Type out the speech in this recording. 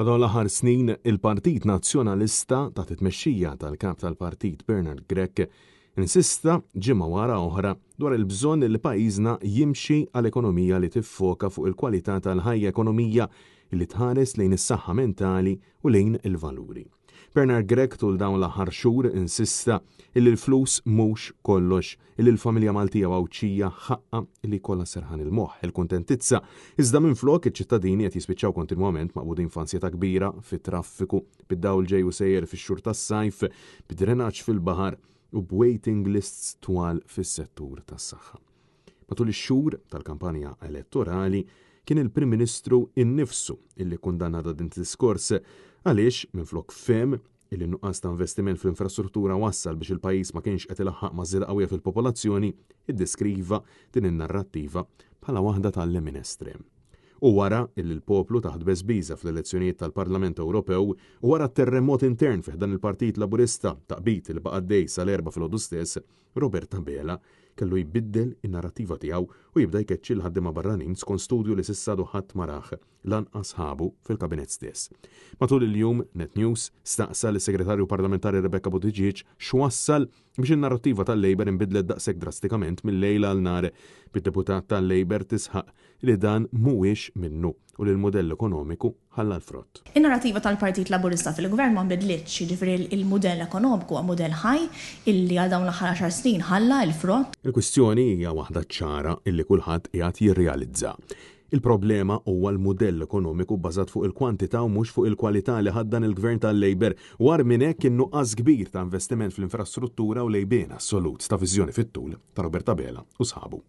Għadha l-aħħar snin il-Partit Nazzjonalista taħt it-tmexxija tal-kap tal-Partit Bernard Grech insista ġimgħa wara oħra dwar il-bżonn li pajjiżna jimxi għal ekonomija li tiffoka fuq il-kwalità tal-ħajja, ekonomija li tħares lejn is-saħħa mentali u lejn il-valuri. Bernard Grech tul dawn l-aħħar xhur insista illi l-flus mhux kollox, illi l-familja Maltija Wawċija ħaqqa illi kollha serħan il-moħħ, il-kuntentizza, iżda minflok iċ-ċittadini qed jispiċċaw kontinwament maqbudin f'anzjetà kbira fit-traffiku, bid-dawl ġej u sejjer fix-xhur tas-sajf, bid-drenaġġ fil-baħar u b'waiting lists twal fis-settur tas-saħħa. Matul ix-xhur tal-kampanja elettorali kien il-Prim Ministru innifsu illi kundannata din diskors għaliex minflok fem illi nuqqas ta' investiment fl-infrastruttura wassal biex il-pajjiż ma kienx qed ilaħħaq ma' żieda qawwija fil-popolazzjoni, iddeskriva din in-narrattiva bħala waħda tal-lemin estrem. U wara illi l-poplu taħt beżbiża fl-elezzjonijiet tal-Parlament Ewropew u wara t-terremot intern fih dan il-Partit Laburista taqbit il baqa' dej sal-erba' filgħodu stess, Robert Tabela kellu jbiddel in-narrattiva tiegħu u jibda jkeċċi l-ħaddiema barranin skont studju li s'issadu ħadd ma rah lanqas ħabu fil-kabinett stess. Matul il-jum Net News staqsa l-Segretarju Parlamentari Rebecca Buttigieg x'wassal biex in-narrattiva tal-Labor inbidlet daqshekk drastikament mill-lejla għal nar bid-deputat tal-Labor tisħaq li dan mhuwiex minnu u li l-modell ekonomiku ħalla l-frott. In-narrattiva tal-Partit Laburista fil-Gvern ma nbidlitx, jiġifieri il-modell ekonomiku huwa modell ħaj illi għal dawn l-aħħar 10 snin ħalla l-frott. Il-kwistjoni hija waħda ċara illi kulħadd qiegħed jirrealizza. Il-problema huwa l-modell ekonomiku bbażat fuq il-kwantità u mhux fuq il-kwalità li ħaddan il-Gvern tal-Labor war minn hekk in-nuqqas kbir ta' investiment fl-infrastruttura u lejbien assolut ta' viżjoni fit-tul ta' Robert Tabela u sħabu.